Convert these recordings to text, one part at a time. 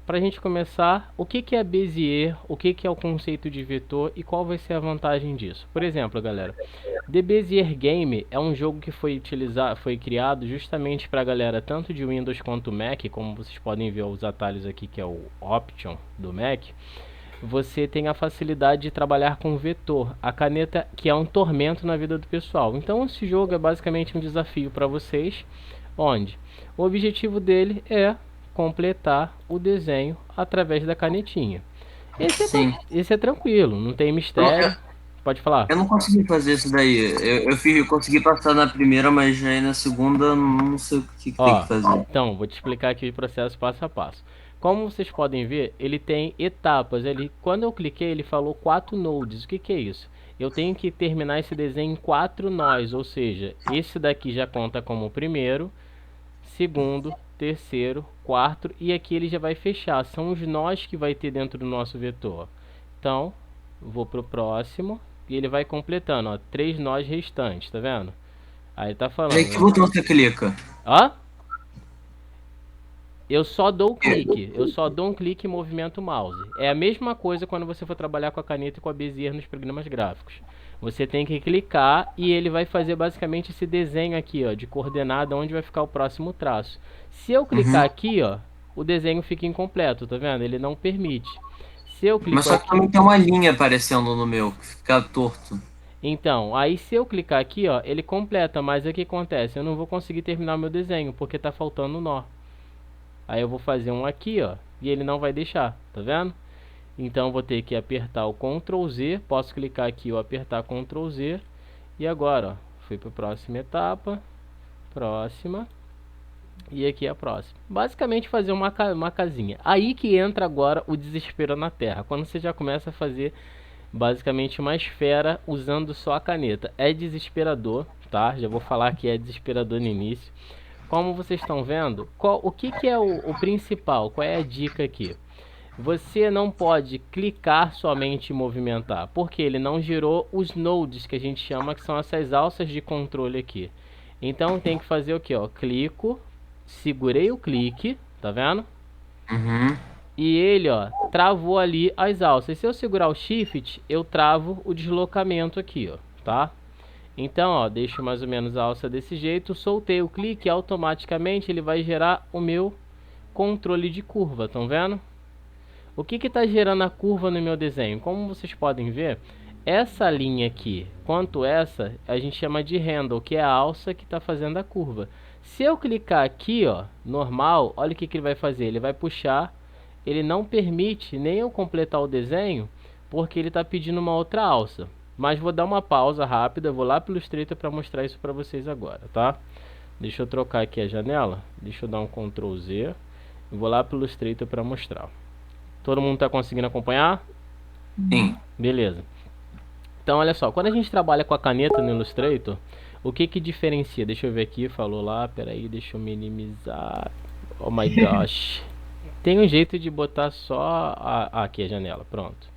Para a gente começar, o que é Bezier, o que é o conceito de vetor e qual vai ser a vantagem disso? Por exemplo, galera, The Bezier Game é um jogo que foi criado justamente para a galera tanto de Windows quanto Mac, como vocês podem ver os atalhos aqui que é o Option do Mac. Você tem a facilidade de trabalhar com vetor, a caneta que é um tormento na vida do pessoal. Então esse jogo é basicamente um desafio para vocês, onde o objetivo dele é completar o desenho através da canetinha. Sim. Esse é tranquilo, não tem Eu não, mistério. Pode falar. eu não consegui fazer isso daí. Eu consegui passar na primeira, mas aí na segunda não sei o que tem que Ó, fazer. então, vou te explicar aqui o processo passo a passo. Como vocês podem ver, ele tem etapas. Quando eu cliquei, ele falou 4 nodes. O que é isso? Eu tenho que terminar esse desenho em 4 nós, ou seja, esse daqui já conta como o primeiro, segundo, terceiro, quarto e aqui ele já vai fechar. São os nós que vai ter dentro do nosso vetor. Então, vou pro próximo e ele vai completando, ó, 3 nós restantes, tá vendo? Aí tá Aí que falando, botão você clica? ó, eu só dou clique, eu só dou um clique e movimento o mouse. É a mesma coisa quando você for trabalhar com a caneta e com a Bezier nos programas gráficos. Você tem que clicar e ele vai fazer basicamente esse desenho aqui, ó, de coordenada onde vai ficar o próximo traço. Se eu clicar Uhum. aqui, ó, o desenho fica incompleto, tá vendo? Ele não permite. Se eu Mas clico só que aqui, também tem uma linha aparecendo no meu, que fica torto. então, aí se eu clicar aqui, ó, ele completa, mas o que acontece? Eu não vou conseguir terminar o meu desenho porque tá faltando um nó. Aí eu vou fazer um aqui, ó, e ele não vai deixar, tá vendo? Então vou ter que apertar o Ctrl Z, posso clicar aqui ou apertar Ctrl Z. E agora, ó, fui para a próxima etapa, próxima, e aqui a próxima. Basicamente fazer uma casinha. Aí que entra agora o desespero na Terra, quando você já começa a fazer basicamente uma esfera usando só a caneta. É desesperador, tá? Já vou falar que é desesperador no início. Como vocês estão vendo, o que é o principal? Qual é a dica aqui? Você não pode clicar somente e movimentar, porque ele não gerou os nodes que a gente chama, que são essas alças de controle aqui. Então tem que fazer o que? Ó, clico, segurei o clique, tá vendo? Uhum. E ele, ó, travou ali as alças. Se eu segurar o Shift, eu travo o deslocamento aqui, ó, tá? Então, ó, deixo mais ou menos a alça desse jeito, soltei o clique, automaticamente ele vai gerar o meu controle de curva, estão vendo? O que está gerando a curva no meu desenho? Como vocês podem ver, essa linha aqui, quanto essa, a gente chama de handle, que é a alça que está fazendo a curva. Se eu clicar aqui, ó, normal, olha o que ele vai fazer. Ele vai puxar, ele não permite nem eu completar o desenho, porque ele está pedindo uma outra alça. Mas vou dar uma pausa rápida, vou lá pelo Illustrator para mostrar isso para vocês agora, tá? Deixa eu trocar aqui a janela, deixa eu dar um Ctrl Z, vou lá pelo Illustrator para mostrar. Todo mundo está conseguindo acompanhar? Sim. Beleza. Então, olha só, quando a gente trabalha com a caneta no Illustrator, o que diferencia? Deixa eu ver aqui, falou lá, peraí, deixa eu minimizar. Oh my gosh. Tem um jeito de botar só aqui a janela, pronto.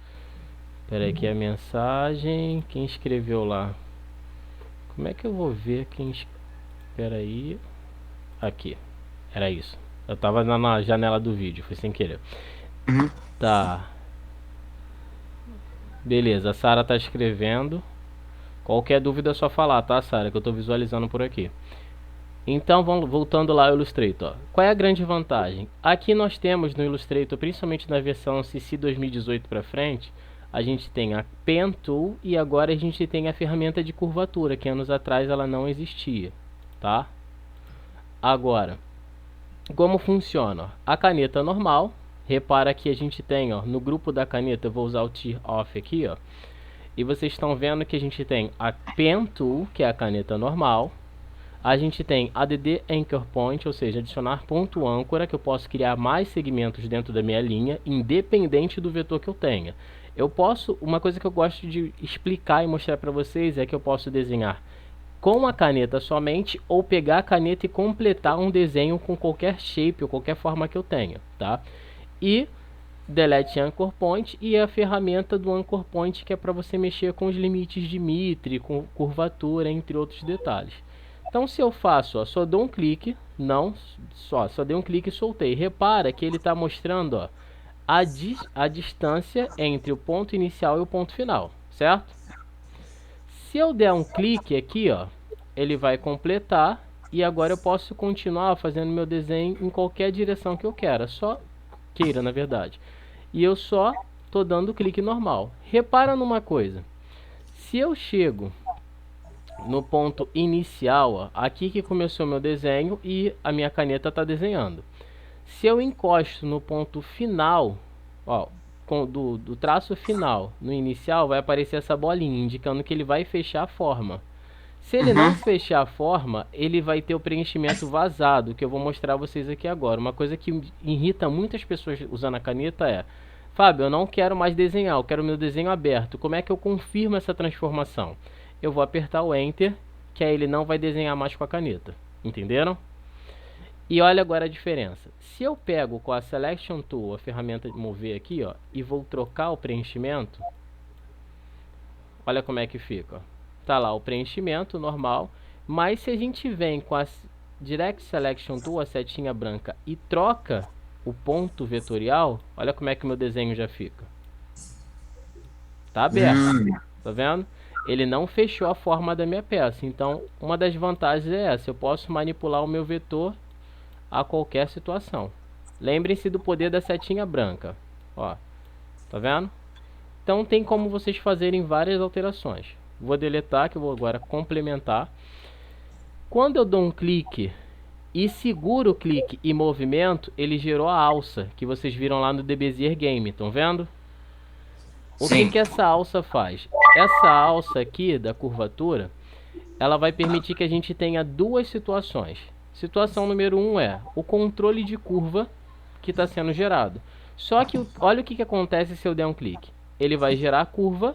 Peraí, aqui a mensagem, quem escreveu lá? Como é que eu vou ver quem... Peraí, aqui, era isso. Eu tava na janela do vídeo, foi sem querer. Uhum. Tá, beleza, a Sara tá escrevendo. Qualquer dúvida é só falar, tá, Sara? Que eu estou visualizando por aqui. Então, vamos voltando lá ao Illustrator. Ó. Qual é a grande vantagem? Aqui nós temos no Illustrator, principalmente na versão CC 2018 para frente, a gente tem a Pen Tool e agora a gente tem a ferramenta de curvatura, que anos atrás ela não existia, tá? Agora, como funciona? A caneta normal, repara que a gente tem, ó, no grupo da caneta, eu vou usar o Tear Off aqui, ó. E vocês estão vendo que a gente tem a Pen Tool, que é a caneta normal. A gente tem ADD Anchor Point, ou seja, adicionar ponto âncora, que eu posso criar mais segmentos dentro da minha linha, independente do vetor que eu tenha. Eu posso, uma coisa que eu gosto de explicar e mostrar para vocês é que eu posso desenhar com a caneta somente ou pegar a caneta e completar um desenho com qualquer shape ou qualquer forma que eu tenha, tá? E Delete Anchor Point e a ferramenta do Anchor Point, que é para você mexer com os limites de Mitre, com curvatura, entre outros detalhes. Então se eu faço, ó, só dou um clique, não, só dei um clique e soltei. Repara que ele está mostrando, ó, a distância entre o ponto inicial e o ponto final, certo? Se eu der um clique aqui, ó, ele vai completar e agora eu posso continuar fazendo meu desenho em qualquer direção que eu queira, só queira, na verdade. E eu só estou dando clique normal. Repara numa coisa, se eu chego no ponto inicial, ó, aqui que começou meu desenho e a minha caneta está desenhando. Se eu encosto no ponto final, ó, do traço final no inicial, vai aparecer essa bolinha, indicando que ele vai fechar a forma. Se ele não fechar a forma, ele vai ter o preenchimento vazado, que eu vou mostrar a vocês aqui agora. Uma coisa que irrita muitas pessoas usando a caneta é: Fábio, eu não quero mais desenhar, eu quero meu desenho aberto. Como é que eu confirmo essa transformação? Eu vou apertar o Enter, que aí ele não vai desenhar mais com a caneta. Entenderam? E olha agora a diferença. Se eu pego com a Selection Tool, a ferramenta de mover aqui, ó, e vou trocar o preenchimento, olha como é que fica. Tá lá o preenchimento normal, mas se a gente vem com a Direct Selection Tool, a setinha branca, e troca o ponto vetorial, olha como é que o meu desenho já fica. Tá aberto, tá vendo? Ele não fechou a forma da minha peça. Então, uma das vantagens é essa: eu posso manipular o meu vetor a qualquer situação. Lembrem-se do poder da setinha branca. Ó, tá vendo? Então tem como vocês fazerem várias alterações. Vou deletar, que eu vou agora complementar. Quando eu dou um clique e seguro o clique e movimento, ele gerou a alça que vocês viram lá no The Bezier Game. Estão vendo? O que essa alça faz? Essa alça aqui da curvatura, ela vai permitir que a gente tenha duas situações. Situação número 1 é o controle de curva que está sendo gerado. Só que olha o que acontece se eu der um clique. Ele vai gerar a curva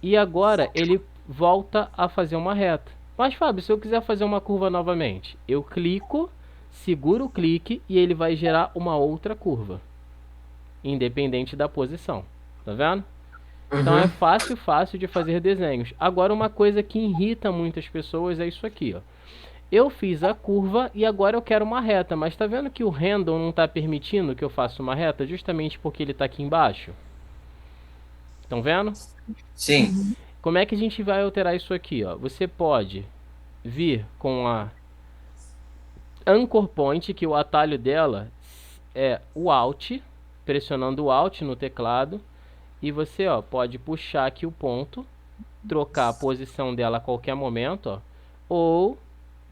e agora ele volta a fazer uma reta. Mas, Fábio, se eu quiser fazer uma curva novamente, eu clico, seguro o clique e ele vai gerar uma outra curva, independente da posição. Tá vendo? Então é fácil de fazer desenhos. Agora, uma coisa que irrita muitas pessoas é isso aqui, ó. Eu fiz a curva e agora eu quero uma reta, mas tá vendo que o handle não está permitindo que eu faça uma reta justamente porque ele está aqui embaixo? Estão vendo? Sim. Como é que a gente vai alterar isso aqui, ó? Você pode vir com a Anchor Point, que o atalho dela é o Alt, pressionando o Alt no teclado, e você, ó, pode puxar aqui o ponto, trocar a posição dela a qualquer momento, ó, ou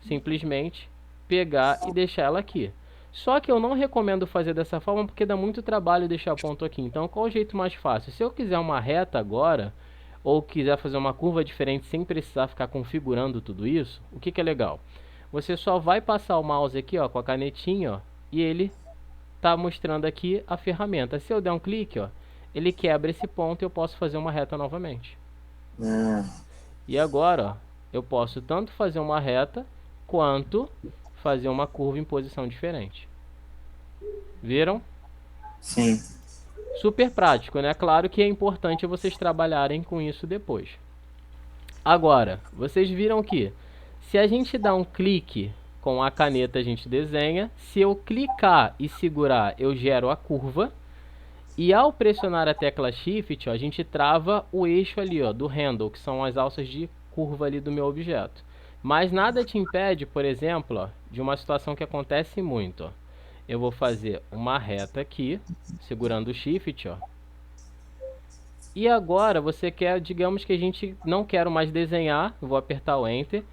simplesmente pegar e deixar ela aqui. Só que eu não recomendo fazer dessa forma porque dá muito trabalho deixar o ponto aqui. Então qual o jeito mais fácil? Se eu quiser uma reta agora, ou quiser fazer uma curva diferente sem precisar ficar configurando tudo isso, o que é legal? Você só vai passar o mouse aqui, ó, com a canetinha, ó, e ele tá mostrando aqui a ferramenta. Se eu der um clique, ó, ele quebra esse ponto e eu posso fazer uma reta novamente. E agora, ó, eu posso tanto fazer uma reta quanto fazer uma curva em posição diferente. Viram? Sim. Super prático, né? Claro que é importante vocês trabalharem com isso depois. Agora, vocês viram que se a gente dá um clique com a caneta, a gente desenha. Se eu clicar e segurar, eu gero a curva. E ao pressionar a tecla Shift, ó, a gente trava o eixo ali, ó, do handle, que são as alças de curva ali do meu objeto. Mas nada te impede, por exemplo, ó, de uma situação que acontece muito. Ó. Eu vou fazer uma reta aqui, segurando o Shift, ó. E agora você quer, digamos que a gente não quer mais desenhar, vou apertar o Enter,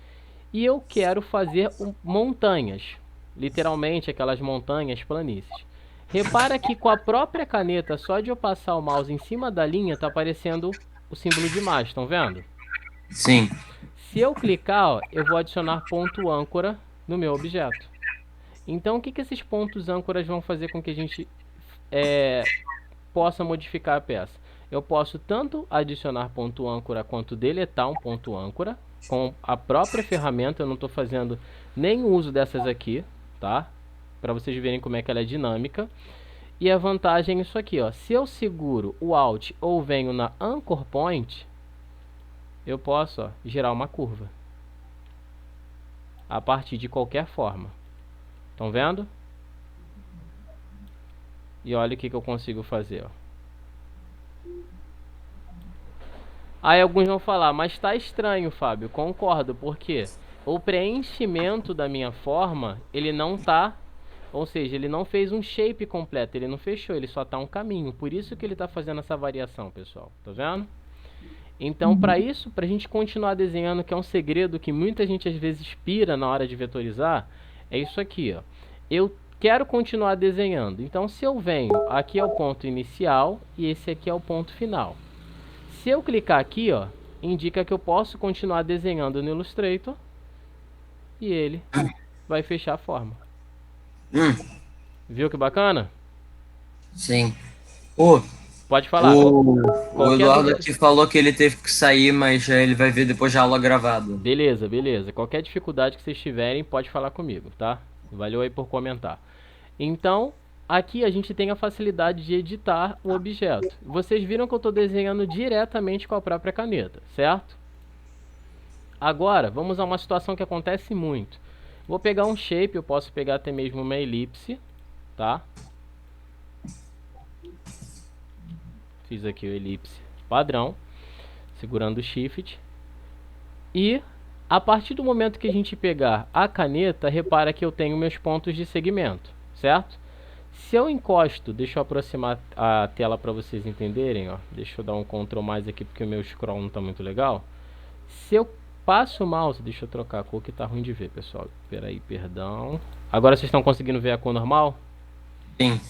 e eu quero fazer montanhas, literalmente aquelas montanhas, planícies. Repara que com a própria caneta, só de eu passar o mouse em cima da linha, está aparecendo o símbolo de mais, estão vendo? Sim. Se eu clicar, ó, eu vou adicionar ponto âncora no meu objeto. Então, o que esses pontos âncoras vão fazer com que a gente possa modificar a peça? Eu posso tanto adicionar ponto âncora quanto deletar um ponto âncora com a própria ferramenta. Eu não estou fazendo nem uso dessas aqui, tá? Para vocês verem como é que ela é dinâmica. E a vantagem é isso aqui, ó. Se eu seguro o Alt ou venho na Anchor Point, eu posso, ó, gerar uma curva. a partir de qualquer forma. Estão vendo? E olha o que eu consigo fazer, ó. Aí alguns vão falar, mas tá estranho, Fábio. Concordo, porque o preenchimento da minha forma, ele não tá, ou seja, ele não fez um shape completo, ele não fechou, ele só tá um caminho. Por isso que ele tá fazendo essa variação, pessoal. Tá vendo? Então, para isso, para a gente continuar desenhando, que é um segredo que muita gente às vezes pira na hora de vetorizar, é isso aqui, ó. Eu quero continuar desenhando. Então, se eu venho, aqui é o ponto inicial e esse aqui é o ponto final. Se eu clicar aqui, ó, indica que eu posso continuar desenhando no Illustrator e ele vai fechar a forma. Viu que bacana? Sim. Pô, Pode falar. o Eduardo aqui falou que ele teve que sair, mas ele vai ver depois da aula gravada. Beleza, beleza. Qualquer dificuldade que vocês tiverem, pode falar comigo, tá? Valeu aí por comentar. Então, aqui a gente tem a facilidade de editar o objeto. Vocês viram que eu estou desenhando diretamente com a própria caneta, certo? Agora, vamos a uma situação que acontece muito. Vou pegar um shape, eu posso pegar até mesmo uma elipse, tá? Fiz aqui o elipse padrão, segurando o Shift. E a partir do momento que a gente pegar a caneta, repara que eu tenho meus pontos de segmento, certo? Se eu encosto, deixa eu aproximar a tela para vocês entenderem, ó. Deixa eu dar um Ctrl mais aqui porque o meu scroll não está muito legal. Se eu passo o mouse, deixa eu trocar a cor que tá ruim de ver, pessoal. Peraí, perdão. Agora vocês estão conseguindo ver a cor normal? Sim.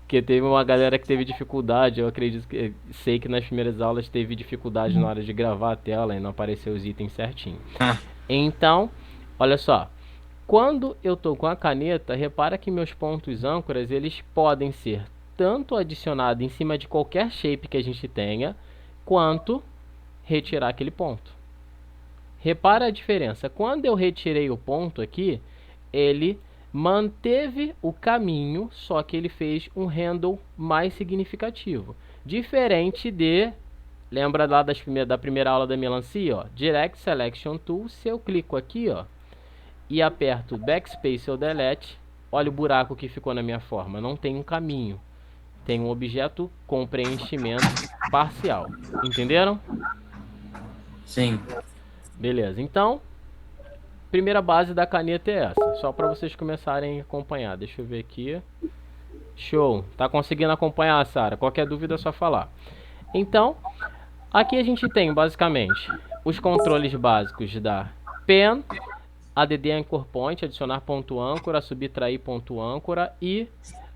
Porque teve uma galera que teve dificuldade, eu acredito que sei que nas primeiras aulas teve dificuldade na hora de gravar a tela e não apareceu os itens certinho. Então, olha só, quando eu estou com a caneta, repara que meus pontos âncoras, eles podem ser tanto adicionados em cima de qualquer shape que a gente tenha, quanto retirar aquele ponto. Repara a diferença, quando eu retirei o ponto aqui, ele manteve o caminho, só que ele fez um handle mais significativo. Diferente de, lembra lá da primeira aula da melancia, ó, Direct Selection Tool, se eu clico aqui, ó, e aperto Backspace ou Delete, olha o buraco que ficou na minha forma, não tem um caminho, tem um objeto com preenchimento parcial. Entenderam? Sim. Beleza, então primeira base da caneta é essa, só para vocês começarem a acompanhar. Deixa eu ver aqui. Show, tá conseguindo acompanhar, Sara? Qualquer dúvida é só falar. Então, aqui a gente tem basicamente os controles básicos da Pen, ADD Anchor Point, adicionar ponto âncora, subtrair ponto âncora e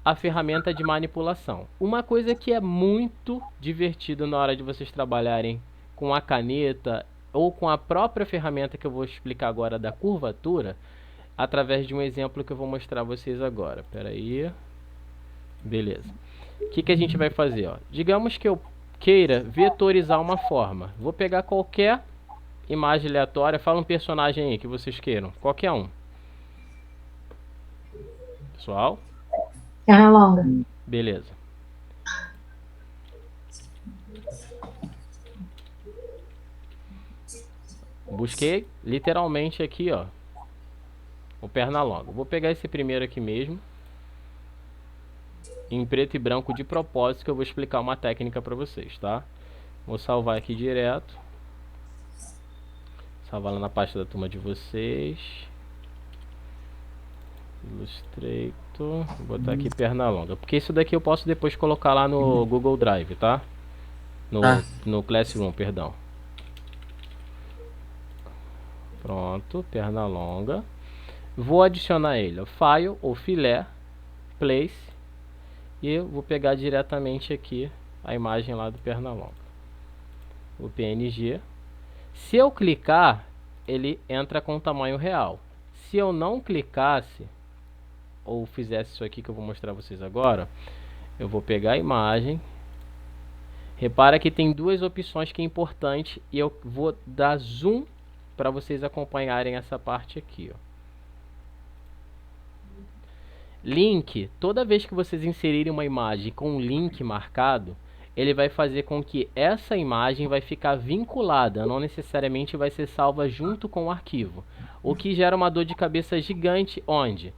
a ferramenta de manipulação. Uma coisa que é muito divertido na hora de vocês trabalharem com a caneta ou com a própria ferramenta que eu vou explicar agora da curvatura, através de um exemplo que eu vou mostrar a vocês agora. Espera aí. Beleza. O que a gente vai fazer? Ó? Digamos que eu queira vetorizar uma forma. Vou pegar qualquer imagem aleatória. Fala um personagem aí que vocês queiram. Qualquer um. Pessoal? Pernalonga. Beleza. Busquei literalmente aqui, ó, o Pernalonga. Vou pegar esse primeiro aqui mesmo, em preto e branco de propósito, que eu vou explicar uma técnica para vocês, tá? Vou salvar aqui direto. Salvar lá na pasta da turma de vocês. Illustrator. Vou botar aqui Pernalonga. Porque isso daqui eu posso depois colocar lá no Google Drive, tá? No Classroom, perdão. Pronto, Pernalonga. Vou adicionar ele, ó, File ou Filé, Place. E eu vou pegar diretamente aqui a imagem lá do Pernalonga. O PNG. Se eu clicar, ele entra com o tamanho real. Se eu não clicasse, ou fizesse isso aqui que eu vou mostrar a vocês agora, eu vou pegar a imagem. Repara que tem duas opções que é importante e eu vou dar zoom para vocês acompanharem essa parte aqui, ó. Link, toda vez que vocês inserirem uma imagem com um link marcado, ele vai fazer com que essa imagem vai ficar vinculada, não necessariamente vai ser salva junto com o arquivo. O que gera uma dor de cabeça gigante, onde?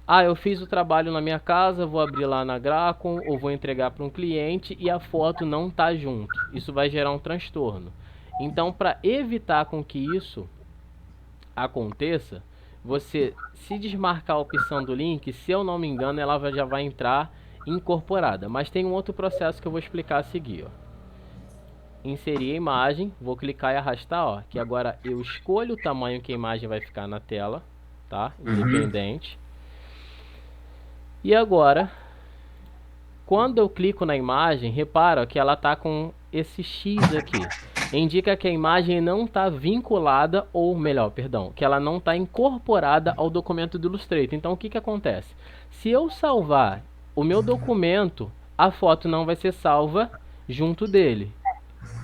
Ah, eu fiz o trabalho na minha casa, vou abrir lá na Gracon ou vou entregar para um cliente e a foto não tá junto. Isso vai gerar um transtorno. Então, para evitar com que isso aconteça, você se desmarcar a opção do link, se eu não me engano, ela já vai entrar incorporada. Mas tem um outro processo que eu vou explicar a seguir, ó. Inserir a imagem, vou clicar e arrastar, ó, que agora eu escolho o tamanho que a imagem vai ficar na tela, tá? Independente. E agora, quando eu clico na imagem, repara que ela tá com esse X aqui. Indica que a imagem não está vinculada, ou melhor, perdão, que ela não está incorporada ao documento do Illustrator. Então, o que que acontece? Se eu salvar o meu documento, a foto não vai ser salva junto dele.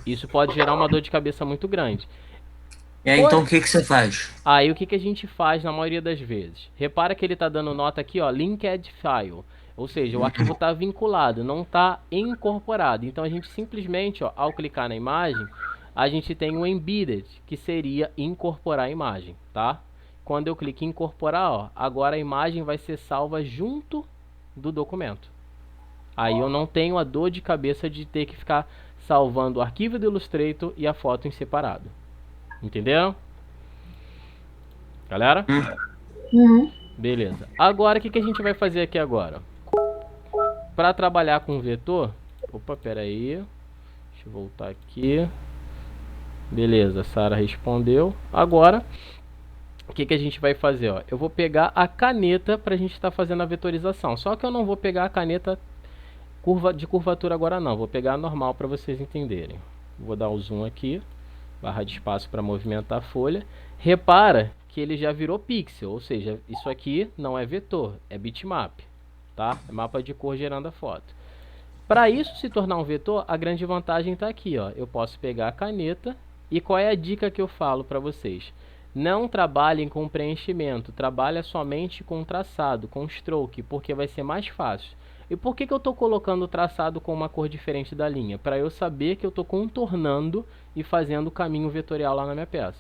Isso pode gerar uma dor de cabeça muito grande. E aí, então, o que que você faz? Aí, o que que a gente faz na maioria das vezes? Repara que ele está dando nota aqui, ó, linked file. Ou seja, o arquivo está vinculado, não está incorporado. Então, a gente simplesmente, ó, ao clicar na imagem, a gente tem o embedded, que seria incorporar a imagem, tá? Quando eu clico em incorporar, ó, agora a imagem vai ser salva junto do documento. Aí eu não tenho a dor de cabeça de ter que ficar salvando o arquivo do Illustrator e a foto em separado. Entenderam? Galera? Beleza. Agora, o que que a gente vai fazer aqui agora? Para trabalhar com vetor... Opa, pera aí. Deixa eu voltar aqui. Beleza, a Sara respondeu. Agora, o que que a gente vai fazer? Ó? Eu vou pegar a caneta para a gente estar fazendo a vetorização. Só que eu não vou pegar a caneta de curvatura agora não. Vou pegar a normal para vocês entenderem. Vou dar o zoom aqui. Barra de espaço para movimentar a folha. Repara que ele já virou pixel. Ou seja, isso aqui não é vetor, é bitmap. Tá? É mapa de cor gerando a foto. Para isso se tornar um vetor, a grande vantagem está aqui. Ó. Eu posso pegar a caneta. E qual é a dica que eu falo para vocês? Não trabalhem com preenchimento, trabalhe somente com traçado, com stroke, porque vai ser mais fácil. E por que que eu estou colocando o traçado com uma cor diferente da linha? Para eu saber que eu estou contornando e fazendo o caminho vetorial lá na minha peça.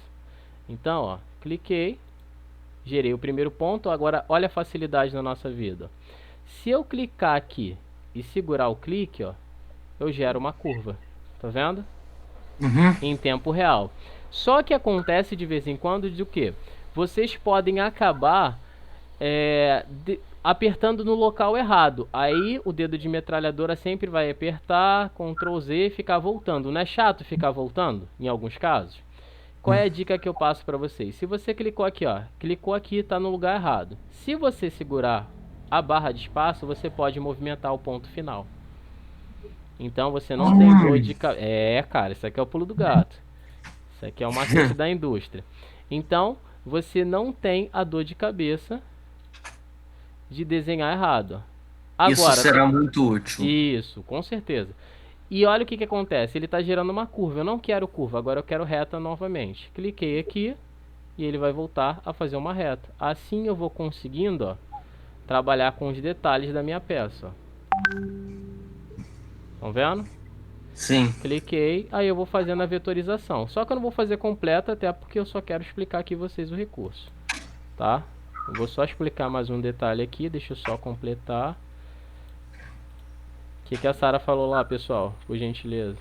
Então, ó, cliquei, gerei o primeiro ponto, agora olha a facilidade na nossa vida. Se eu clicar aqui e segurar o clique, ó, eu gero uma curva, tá vendo? Em tempo real. Só que acontece de vez em quando de o que? Vocês podem acabar apertando no local errado. Aí o dedo de metralhadora sempre vai apertar, Ctrl Z e ficar voltando. Não é chato ficar voltando em alguns casos? Qual é a dica que eu passo para vocês? Se você clicou aqui, ó, clicou aqui, está no lugar errado. Se você segurar a barra de espaço, você pode movimentar o ponto final. Então você não tem dor de cabeça. Cara, isso aqui é o pulo do gato. Isso aqui é o macete da indústria. Então, você não tem a dor de cabeça de desenhar errado. Agora, isso será muito útil. Isso, com certeza. E olha o que que acontece. Ele está gerando uma curva. Eu não quero curva, agora eu quero reta novamente. Cliquei aqui e ele vai voltar a fazer uma reta. Assim eu vou conseguindo, ó, trabalhar com os detalhes da minha peça. Estão vendo? Sim. Cliquei, aí eu vou fazendo a vetorização. Só que eu não vou fazer completa, até porque eu só quero explicar aqui vocês o recurso. Tá? Eu vou só explicar mais um detalhe aqui, deixa eu só completar. O que a Sara falou lá, pessoal? Por gentileza.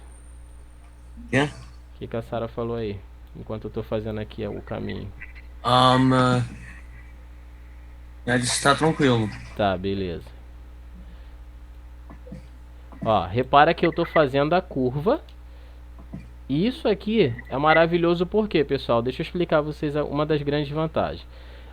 Quê? O que a Sara falou aí? Enquanto eu tô fazendo aqui o caminho. Ela disse que tá tranquilo. Tá, beleza. Ó, repara que eu tô fazendo a curva. E isso aqui é maravilhoso porque, pessoal, deixa eu explicar a vocês uma das grandes vantagens.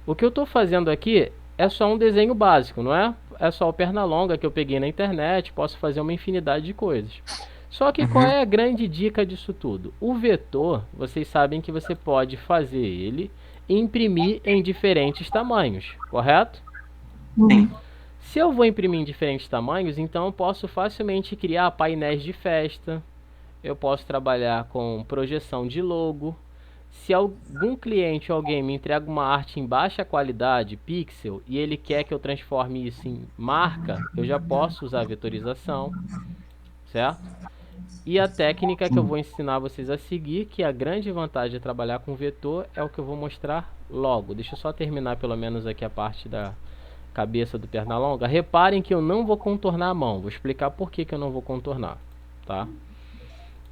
O que eu tô fazendo aqui é só um desenho básico, não é? É só o Pernalonga que eu peguei na internet, posso fazer uma infinidade de coisas. Só que qual é a grande dica disso tudo? O vetor, vocês sabem que você pode fazer ele e imprimir em diferentes tamanhos, correto? Sim. Se eu vou imprimir em diferentes tamanhos, então eu posso facilmente criar painéis de festa, eu posso trabalhar com projeção de logo. Se algum cliente ou alguém me entrega uma arte em baixa qualidade, pixel, e ele quer que eu transforme isso em marca, eu já posso usar a vetorização, certo? E a técnica que eu vou ensinar vocês a seguir, que a grande vantagem de trabalhar com vetor, é o que eu vou mostrar logo. Deixa eu só terminar pelo menos aqui a parte da cabeça do Pernalonga. Reparem que eu não vou contornar a mão. Vou explicar por que eu não vou contornar, tá?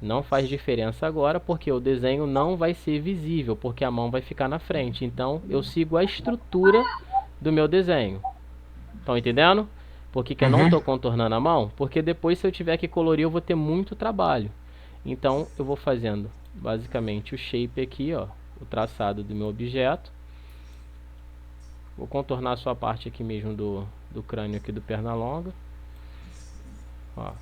Não faz diferença agora, porque o desenho não vai ser visível, porque a mão vai ficar na frente. Então, eu sigo a estrutura do meu desenho. Estão entendendo? Por que eu não estou contornando a mão? Porque depois, se eu tiver que colorir, eu vou ter muito trabalho. Então, eu vou fazendo basicamente o shape aqui, ó, o traçado do meu objeto. Vou contornar só a parte aqui mesmo do crânio aqui do Pernalonga. Ó.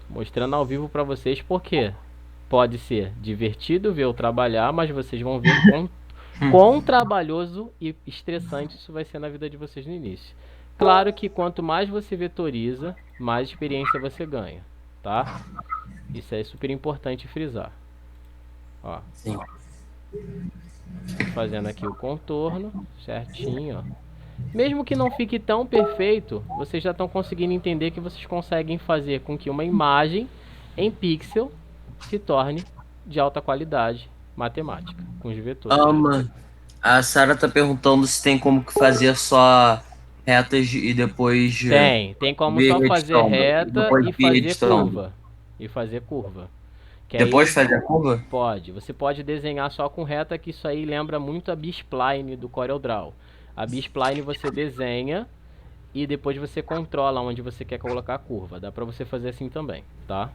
Mostrando ao vivo para vocês porque pode ser divertido ver eu trabalhar, mas vocês vão ver quão trabalhoso e estressante isso vai ser na vida de vocês no início. Claro que quanto mais você vetoriza, mais experiência você ganha, tá? Isso é super importante frisar. Ó. Sim. Fazendo aqui o contorno certinho, ó. Mesmo que não fique tão perfeito, vocês já estão conseguindo entender que vocês conseguem fazer com que uma imagem em pixel se torne de alta qualidade matemática, com os vetores. A Sara tá perguntando se tem como que fazer só retas e depois... Tem como só fazer reta e fazer curva. E fazer curva. Depois fazer a curva? Pode. Você pode desenhar só com reta, que isso aí lembra muito a B-Spline do CorelDRAW. A B-Spline você desenha e depois você controla onde você quer colocar a curva. Dá pra você fazer assim também, tá?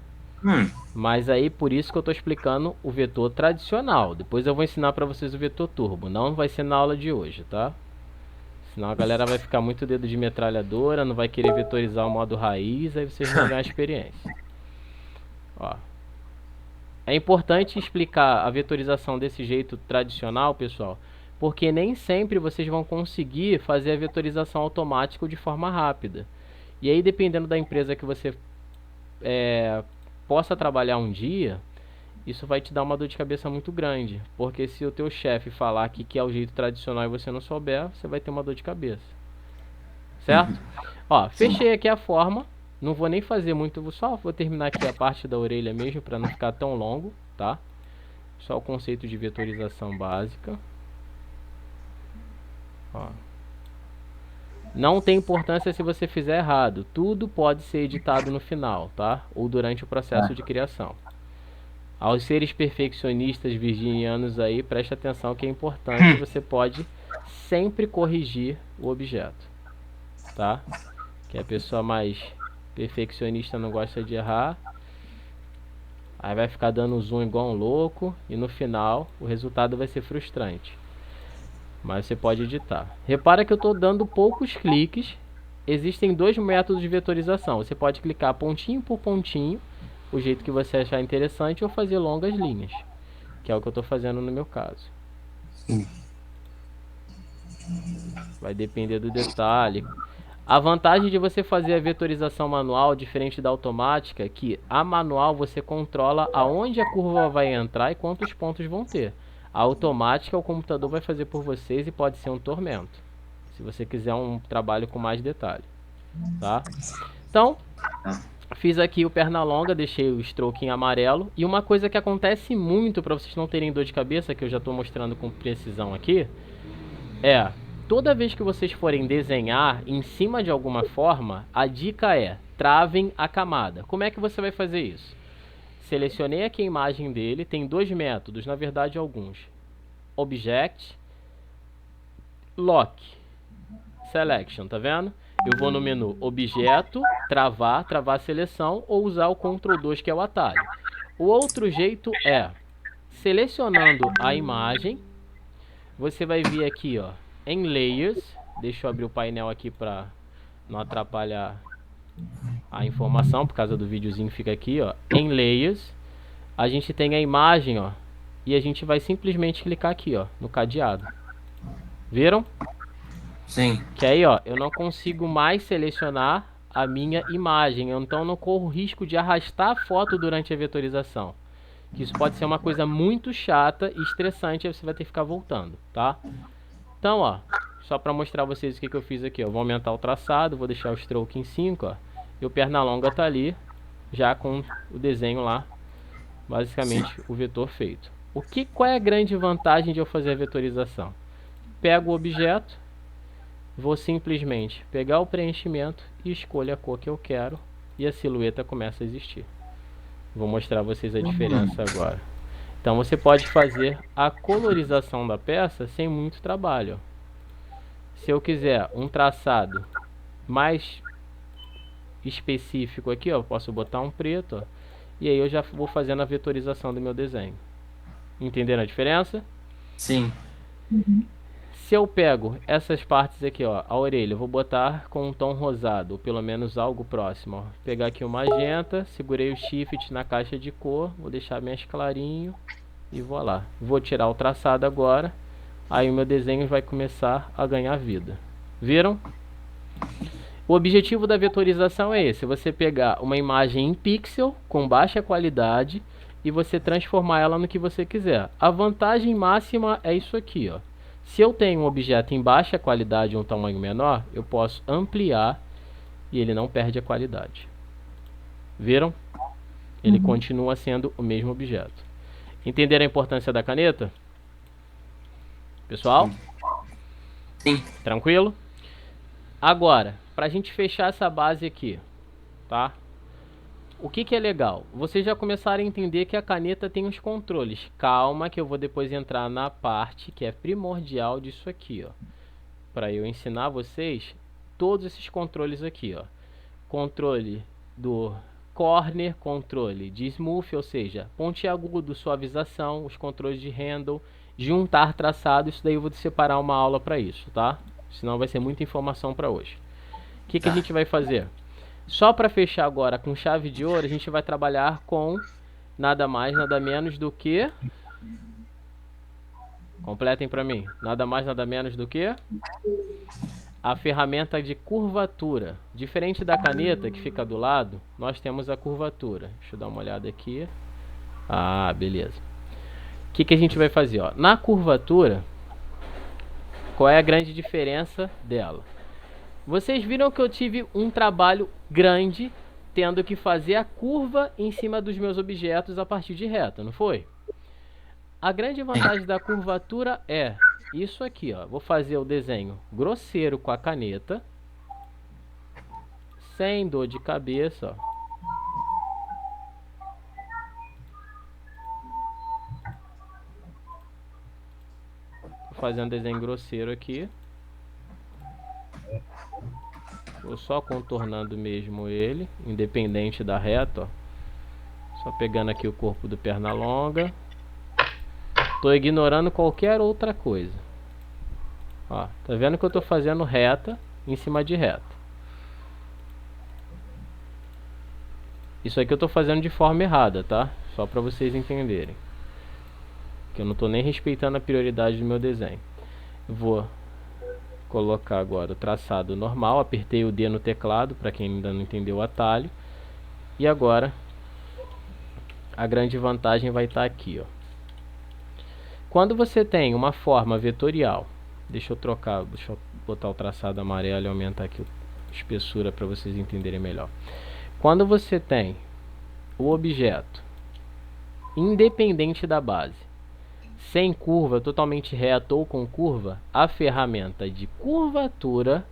Mas aí, por isso que eu tô explicando o vetor tradicional. Depois eu vou ensinar pra vocês o vetor turbo. Não vai ser na aula de hoje, tá? Senão a galera vai ficar muito dedo de metralhadora, não vai querer vetorizar o modo raiz, aí vocês vão ganhar experiência. Ó. É importante explicar a vetorização desse jeito tradicional, pessoal, porque nem sempre vocês vão conseguir fazer a vetorização automática de forma rápida. E aí, dependendo da empresa que você possa trabalhar um dia, isso vai te dar uma dor de cabeça muito grande. Porque se o teu chefe falar que é o jeito tradicional e você não souber, você vai ter uma dor de cabeça. Certo? Ó, fechei aqui a forma. Não vou nem fazer muito, só vou terminar aqui a parte da orelha mesmo, para não ficar tão longo, tá? Só o conceito de vetorização básica. Ó. Não tem importância se você fizer errado. Tudo pode ser editado no final, tá? Ou durante o processo de criação. Aos seres perfeccionistas virginianos aí, preste atenção que é importante. Você pode sempre corrigir o objeto, tá? Que a pessoa mais perfeccionista não gosta de errar. Aí vai ficar dando zoom igual um louco. E no final o resultado vai ser frustrante. Mas você pode editar. Repara que eu estou dando poucos cliques. Existem dois métodos de vetorização. Você pode clicar pontinho por pontinho, o jeito que você achar interessante, ou fazer longas linhas, que é o que eu estou fazendo no meu caso. Vai depender do detalhe. A vantagem de você fazer a vetorização manual, diferente da automática, é que a manual você controla aonde a curva vai entrar e quantos pontos vão ter. A automática o computador vai fazer por vocês e pode ser um tormento, se você quiser um trabalho com mais detalhe, tá? Então, fiz aqui o Pernalonga, deixei o stroke em amarelo. E uma coisa que acontece muito, para vocês não terem dor de cabeça, que eu já estou mostrando com precisão aqui, é... toda vez que vocês forem desenhar em cima de alguma forma, a dica é: travem a camada. Como é que você vai fazer isso? Selecionei aqui a imagem dele, tem dois métodos, na verdade alguns. Object, Lock, Selection, tá vendo? Eu vou no menu Objeto, travar a seleção, ou usar o Ctrl 2, que é o atalho. O outro jeito é, selecionando a imagem, você vai vir aqui, ó, em Layers. Deixa eu abrir o painel aqui para não atrapalhar a informação, por causa do videozinho que fica aqui, ó. Em Layers, a gente tem a imagem, ó, e a gente vai simplesmente clicar aqui, ó, no cadeado. Viram? Sim. Que aí, ó, eu não consigo mais selecionar a minha imagem, então eu não corro risco de arrastar a foto durante a vetorização. Que isso pode ser uma coisa muito chata e estressante, aí você vai ter que ficar voltando, tá? Então, ó, só para mostrar a vocês o que eu fiz aqui, ó. Vou aumentar o traçado, vou deixar o stroke em 5, ó. E o Pernalonga tá ali, já com o desenho lá, basicamente o vetor feito. Qual é a grande vantagem de eu fazer a vetorização? Pego o objeto, vou simplesmente pegar o preenchimento e escolho a cor que eu quero e a silhueta começa a existir. Vou mostrar a vocês a diferença agora. Então você pode fazer a colorização da peça sem muito trabalho. Se eu quiser um traçado mais específico aqui, ó, eu posso botar um preto, ó, e aí eu já vou fazendo a vetorização do meu desenho. Entenderam a diferença? Sim. Se eu pego essas partes aqui, ó, a orelha, eu vou botar com um tom rosado, ou pelo menos algo próximo, ó. Pegar aqui o magenta, segurei o shift na caixa de cor, vou deixar mais clarinho e vou lá. Vou tirar o traçado agora, aí o meu desenho vai começar a ganhar vida. Viram? O objetivo da vetorização é esse, você pegar uma imagem em pixel com baixa qualidade e você transformar ela no que você quiser. A vantagem máxima é isso aqui, ó. Se eu tenho um objeto em baixa qualidade ou um tamanho menor, eu posso ampliar e ele não perde a qualidade. Viram? Ele continua sendo o mesmo objeto. Entenderam a importância da caneta? Pessoal? Sim. Tranquilo? Agora, para a gente fechar essa base aqui, tá? O que é legal? Vocês já começaram a entender que a caneta tem os controles. Calma que eu vou depois entrar na parte que é primordial disso aqui, ó. Para eu ensinar vocês todos esses controles aqui, ó. Controle do corner, controle de smooth, ou seja, pontiagudo, suavização, os controles de handle, juntar traçado. Isso daí eu vou separar uma aula para isso, tá? Senão vai ser muita informação para hoje. O que a gente vai fazer? Só para fechar agora com chave de ouro, a gente vai trabalhar com nada mais, nada menos do que... Completem para mim. Nada mais, nada menos do que... a ferramenta de curvatura. Diferente da caneta que fica do lado, nós temos a curvatura. Deixa eu dar uma olhada aqui. Ah, beleza. O que a gente vai fazer? Ó? Na curvatura, qual é a grande diferença dela? Vocês viram que eu tive um trabalho grande tendo que fazer a curva em cima dos meus objetos a partir de reta, não foi? A grande vantagem da curvatura é isso aqui, ó. Vou fazer o desenho grosseiro com a caneta, sem dor de cabeça, ó. Tô fazendo desenho grosseiro aqui. Vou só contornando mesmo ele, independente da reta, ó. Só pegando aqui o corpo do Pernalonga. Tô ignorando qualquer outra coisa. Ó, tá vendo que eu tô fazendo reta em cima de reta. Isso aqui eu tô fazendo de forma errada, tá? Só pra vocês entenderem. Que eu não tô nem respeitando a prioridade do meu desenho. Vou colocar agora o traçado normal. Apertei o D no teclado, para quem ainda não entendeu o atalho. E agora a grande vantagem vai estar aqui, ó. Quando você tem uma forma vetorial, deixa eu botar o traçado amarelo e aumentar aqui a espessura para vocês entenderem melhor. Quando você tem o objeto independente da base, sem curva, totalmente reto ou com curva, a ferramenta de curvatura,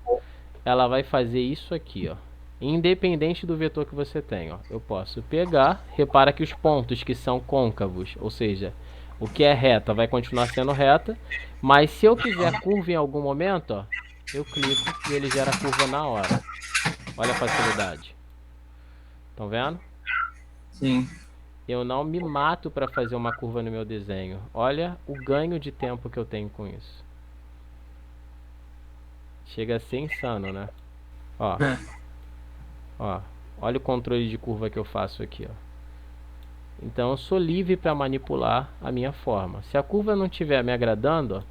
ela vai fazer isso aqui, ó. Independente do vetor que você tem, ó. Eu posso pegar, repara que os pontos que são côncavos, ou seja, o que é reta vai continuar sendo reta, mas se eu quiser curva em algum momento, ó, eu clico e ele gera curva na hora. Olha a facilidade. Estão vendo? Sim. Eu não me mato para fazer uma curva no meu desenho. Olha o ganho de tempo que eu tenho com isso. Chega a ser insano, né? Ó. Ó. Olha o controle de curva que eu faço aqui, ó. Então eu sou livre para manipular a minha forma. Se a curva não estiver me agradando, ó,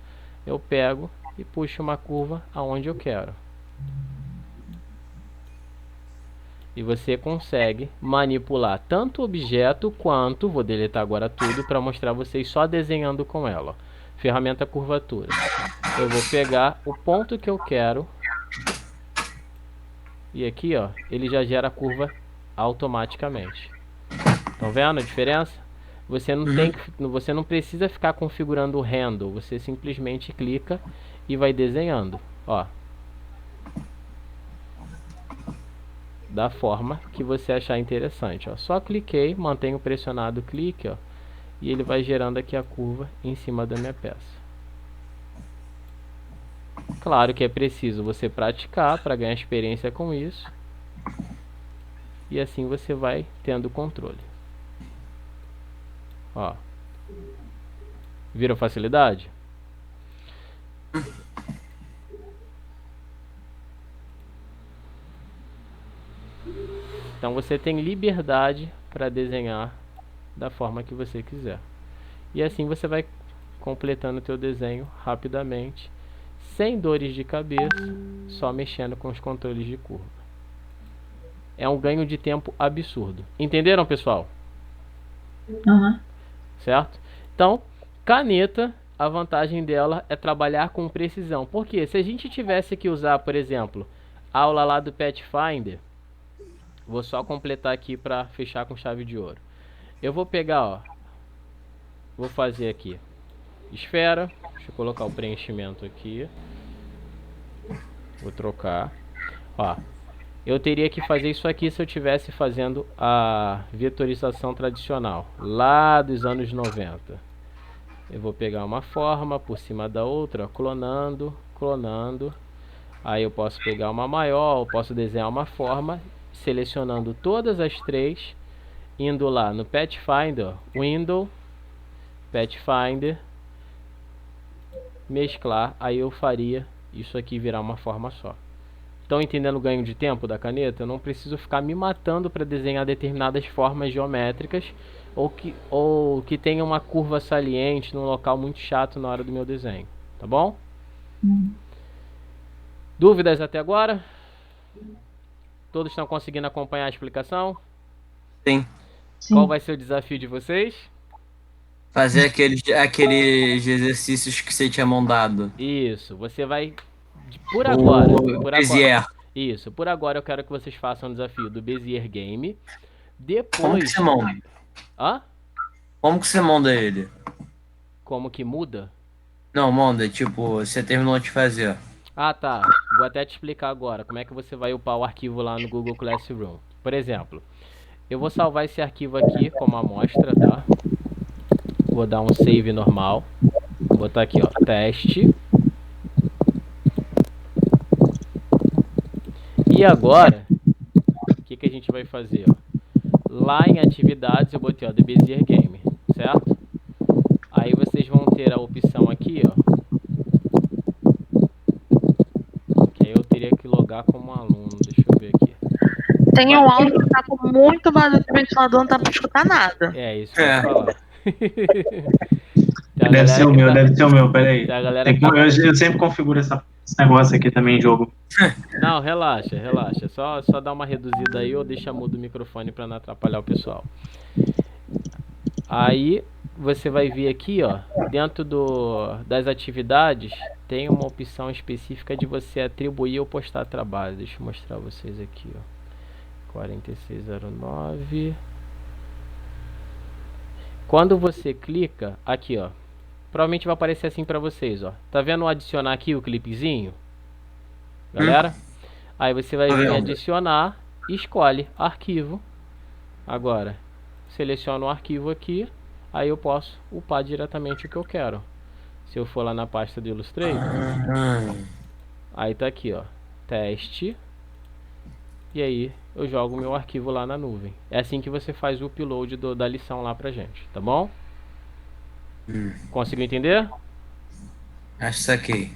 eu pego e puxo uma curva aonde eu quero. E você consegue manipular tanto o objeto quanto, vou deletar agora tudo para mostrar vocês só desenhando com ela, ó. Ferramenta curvatura. Eu vou pegar o ponto que eu quero E aqui, ó, ele já gera a curva automaticamente. Estão vendo a diferença? Você você não precisa ficar configurando o handle, você simplesmente clica e vai desenhando, ó, da forma que você achar interessante, ó. Só cliquei, mantenho pressionado o clique, ó, e ele vai gerando aqui a curva em cima da minha peça. Claro que é preciso você praticar para ganhar experiência com isso. E assim você vai tendo controle. Ó. Viram facilidade? Então você tem liberdade para desenhar da forma que você quiser. E assim você vai completando o teu desenho rapidamente, sem dores de cabeça, só mexendo com os controles de curva. É um ganho de tempo absurdo. Entenderam, pessoal? Uhum. Certo? Então, caneta, a vantagem dela é trabalhar com precisão. Porque se a gente tivesse que usar, por exemplo, a aula lá do Pathfinder, vou só completar aqui para fechar com chave de ouro. Eu vou pegar, ó, vou fazer aqui esfera, deixa eu colocar o preenchimento aqui, vou trocar, ó, eu teria que fazer isso aqui se eu estivesse fazendo a vetorização tradicional, lá dos anos 90. Eu vou pegar uma forma por cima da outra, ó, clonando, clonando. Aí eu posso pegar uma maior, eu posso desenhar uma forma, selecionando todas as três, indo lá no Pathfinder, ó, Window, Pathfinder, mesclar, aí eu faria isso aqui virar uma forma só. Estão entendendo o ganho de tempo da caneta? Eu não preciso ficar me matando para desenhar determinadas formas geométricas ou que tenha uma curva saliente num local muito chato na hora do meu desenho. Tá bom? Dúvidas até agora? Todos estão conseguindo acompanhar a explicação? Sim. Qual vai ser o desafio de vocês? Fazer aqueles exercícios que você tinha mandado. Isso, você vai por agora, O Bezier. isso, por agora eu quero que vocês façam o desafio do Bezier Game. Como que Depois, você monta? hã? Como que você monta ele? Como que muda? Não, monta, tipo, você terminou de fazer. Ah, tá. Vou até te explicar agora como é que você vai upar o arquivo lá no Google Classroom. Por exemplo, eu vou salvar esse arquivo aqui como amostra, tá? Vou dar um save normal. Vou botar aqui, ó, teste. E agora, o que a gente vai fazer, ó? Lá em atividades eu botei, ó, The Bezier Game, certo? Aí vocês vão ter a opção aqui, ó. Que aí eu teria que logar como aluno, deixa eu ver aqui. Tem um áudio que tá com muito barulho de ventilador, não dá pra escutar nada. É, isso que eu ia falar. Deve ser o meu, deve ser o meu, peraí. Tem a galera Eu sempre configuro esse negócio aqui também em jogo. Não, relaxa, relaxa. Só dá uma reduzida aí ou deixa mudo o microfone pra não atrapalhar o pessoal. Aí você vai vir aqui, ó, dentro das atividades, tem uma opção específica de você atribuir ou postar trabalho. Deixa eu mostrar vocês aqui, ó. 4609. Quando você clica aqui, ó, provavelmente vai aparecer assim pra vocês, ó. Tá vendo adicionar aqui o clipezinho? Galera? Aí você vai vir adicionar, escolhe arquivo. Agora, seleciono o arquivo aqui, aí eu posso upar diretamente o que eu quero. Se eu for lá na pasta do Illustrator, aí tá aqui, ó, teste. E aí eu jogo o meu arquivo lá na nuvem. É assim que você faz o upload da lição lá pra gente, tá bom? Conseguiu entender? Acho que saquei.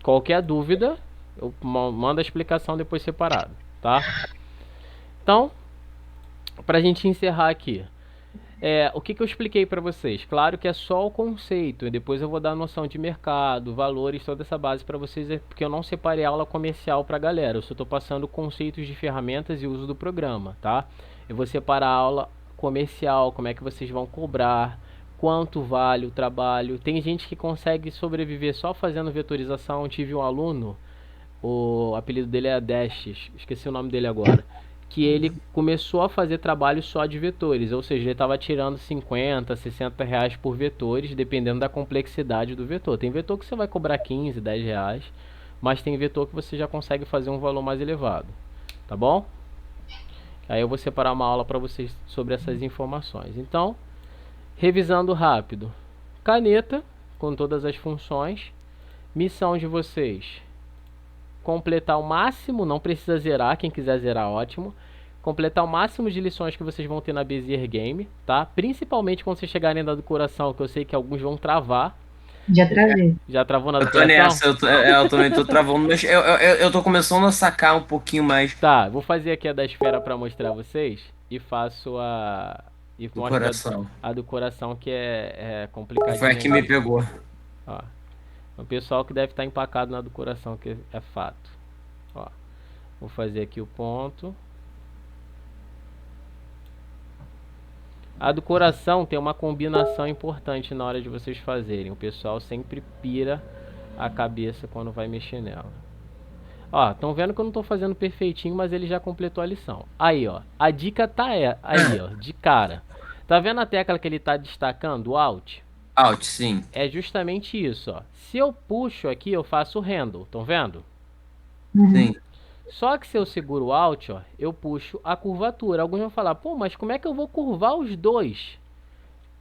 Qualquer dúvida, eu mando a explicação depois separado, tá? Então, pra gente encerrar aqui, o que eu expliquei pra vocês? Claro que é só o conceito, e depois eu vou dar noção de mercado, valores, toda essa base pra vocês, porque eu não separei aula comercial pra galera, eu só tô passando conceitos de ferramentas e uso do programa, tá? Eu vou separar a aula comercial, como é que vocês vão cobrar, quanto vale o trabalho. Tem gente que consegue sobreviver só fazendo vetorização. Eu tive um aluno o apelido dele é Dash, esqueci o nome dele agora, que ele começou a fazer trabalho só de vetores, ou seja, ele estava tirando 50, 60 reais por vetores, dependendo da complexidade do vetor. Tem vetor que você vai cobrar 15, 10 reais, mas tem vetor que você já consegue fazer um valor mais elevado, tá bom? Aí eu vou separar uma aula para vocês sobre essas informações. Então, revisando rápido, caneta com todas as funções, missão de vocês: completar o máximo, não precisa zerar, quem quiser zerar ótimo, completar o máximo de lições que vocês vão ter na Bezier Game, tá? Principalmente quando vocês chegarem na do coração, que eu sei que alguns vão travar. Já travei. Já travou na do Eu tô coração? nessa, eu também tô travando, mas eu tô começando a sacar um pouquinho mais Tá, vou fazer aqui a da esfera pra mostrar vocês e faço a... e do mostro coração. a do coração, que é complicadinha. Foi a que me pegou. Ó, o pessoal que deve estar empacado na do coração, que é fato. Ó, vou fazer aqui o ponto. A do coração tem uma combinação importante na hora de vocês fazerem. O pessoal sempre pira a cabeça quando vai mexer nela. Ó, estão vendo que eu não estou fazendo perfeitinho, mas ele já completou a lição. Aí, ó, a dica tá aí, ó, de cara. Tá vendo a tecla que ele tá destacando, o Alt? Alt, sim. É justamente isso, ó. Se eu puxo aqui, eu faço o handle, estão vendo? Sim. Só que se eu seguro o Alt, ó, eu puxo a curvatura. Alguns vão falar, pô, mas como é que eu vou curvar os dois?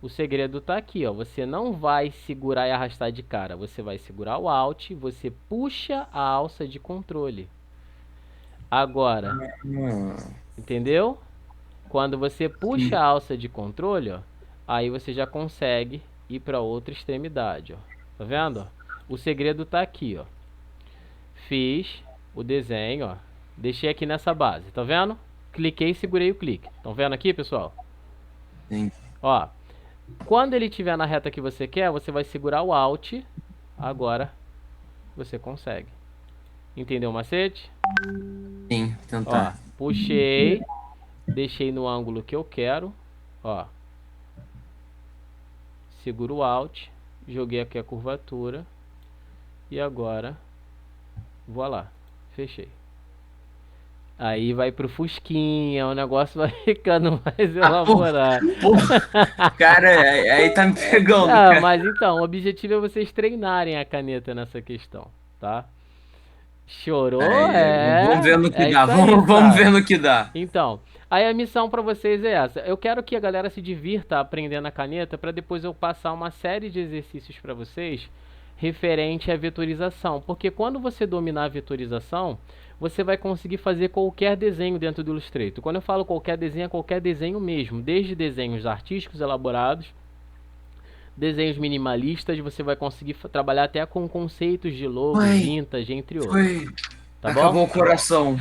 O segredo tá aqui, ó. Você não vai segurar e arrastar de cara. Você vai segurar o Alt, você puxa a alça de controle. Agora, entendeu? Quando você puxa a alça de controle, ó, aí você já consegue ir para outra extremidade, ó. Tá vendo? O segredo tá aqui, ó. Fiz o desenho, ó. Deixei aqui nessa base, tá vendo? Cliquei e segurei o clique. Estão vendo aqui, pessoal? Sim. Ó, quando ele estiver na reta que você quer, você vai segurar o Alt. Agora você consegue. Entendeu o macete? Sim, Ó, tentar. puxei, deixei no ângulo que eu quero, ó. Seguro o Alt, joguei aqui a curvatura e agora vou lá, fechei. Aí vai pro fusquinha, o negócio vai ficando mais elaborado. Cara, aí tá me pegando, Ah, cara. mas então, o objetivo é vocês treinarem a caneta nessa questão, tá? Chorou? Vamos ver no que é dá. isso aí, Vamos sabe? ver no que dá. Então, aí a missão pra vocês é essa. Eu quero que a galera se divirta aprendendo a caneta pra depois eu passar uma série de exercícios pra vocês referente à vetorização. Porque quando você dominar a vetorização, você vai conseguir fazer qualquer desenho dentro do Illustrator. Quando eu falo qualquer desenho, é qualquer desenho mesmo. Desde desenhos artísticos elaborados, desenhos minimalistas, você vai conseguir trabalhar até com conceitos de logo, Oi. vintage, entre outros. Foi. Tá Acabou bom? o coração.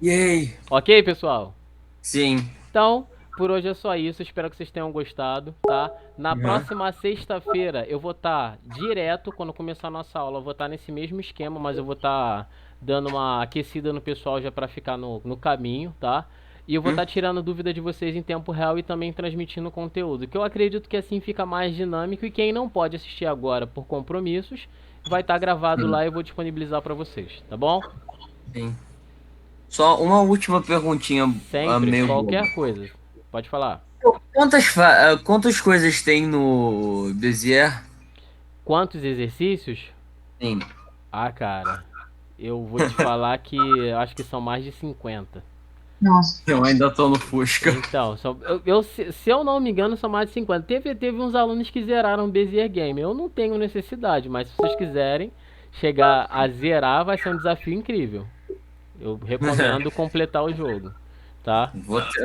Yay. Ok, pessoal? Sim. Então, por hoje é só isso. Espero que vocês tenham gostado, tá? Na Uhum. próxima sexta-feira eu vou estar direto, quando começar a nossa aula, eu vou estar nesse mesmo esquema, mas eu vou estar dando uma aquecida no pessoal já para ficar no caminho, tá? E eu vou estar tirando dúvida de vocês em tempo real e também transmitindo conteúdo, que eu acredito que assim fica mais dinâmico, e quem não pode assistir agora por compromissos, vai estar gravado lá e eu vou disponibilizar para vocês, tá bom? Sim. Só uma última perguntinha. Sempre, meio qualquer boba. coisa. Pode falar. Quantas coisas tem no Bezier? Quantos exercícios? Sim. Ah, cara, eu vou te falar que eu acho que são mais de 50. Nossa. Eu ainda tô no Fusca. Então, se eu não me engano, são mais de 50. Teve uns alunos que zeraram Bezier Game. Eu não tenho necessidade, mas se vocês quiserem chegar a zerar, vai ser um desafio incrível. Eu recomendo completar o jogo, tá?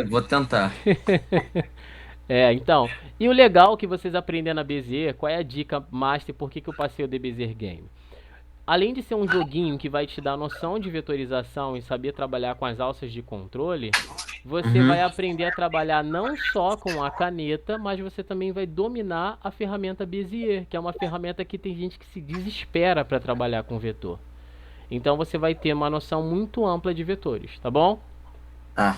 Vou tentar. Então, e o legal que vocês aprendem na Bezier, qual é a dica master, por que eu passei o The Bezier Game? Além de ser um joguinho que vai te dar noção de vetorização e saber trabalhar com as alças de controle, você vai aprender a trabalhar não só com a caneta, mas você também vai dominar a ferramenta Bezier, que é uma ferramenta que tem gente que se desespera para trabalhar com vetor. Então você vai ter uma noção muito ampla de vetores, tá bom? Tá.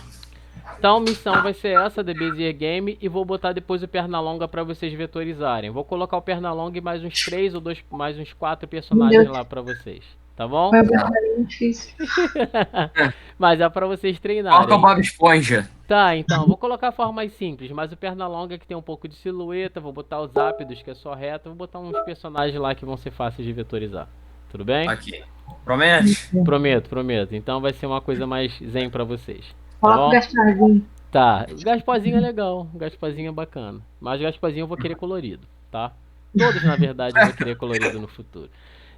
Então a missão vai ser essa, The Bezier Game, e vou botar depois o Pernalonga para vocês vetorizarem. Vou colocar o Pernalonga e mais uns 3 ou mais uns 4 personagens lá para vocês. Tá bom? Foi muito difícil. Mas é pra vocês Coloca o treinarem. Bob Esponja. Tá, então, vou colocar a forma mais simples, mas o Pernalonga que tem um pouco de silhueta, vou botar os ápidos que é só reto, vou botar uns personagens lá que vão ser fáceis de vetorizar. Tudo bem? Aqui. Promete? Prometo, prometo. Então vai ser uma coisa mais zen pra vocês. Tá Coloca o bom? Gasparzinho. Tá, o Gasparzinho é legal, o Gasparzinho é bacana. Mas o Gasparzinho eu vou querer colorido, tá? Todos, na verdade, eu vou querer colorido no futuro.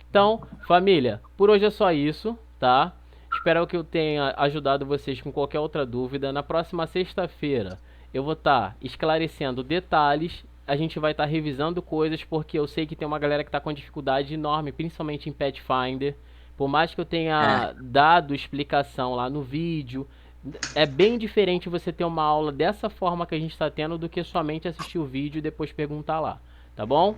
Então, família, por hoje é só isso, tá? Espero que eu tenha ajudado vocês com qualquer outra dúvida. Na próxima sexta-feira eu vou estar esclarecendo detalhes. A gente vai estar revisando coisas porque eu sei que tem uma galera que está com dificuldade enorme, principalmente em Pathfinder. Por mais que eu tenha dado explicação lá no vídeo, é bem diferente você ter uma aula dessa forma que a gente está tendo do que somente assistir o vídeo e depois perguntar lá, tá bom?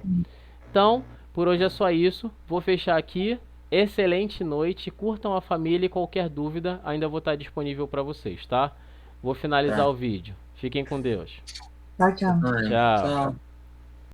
Então, por hoje é só isso. Vou fechar aqui. Excelente noite. Curtam a família e qualquer dúvida ainda vou estar disponível para vocês, tá? Vou finalizar o vídeo. Fiquem com Deus. Tchau, tchau. Tchau. Tchau.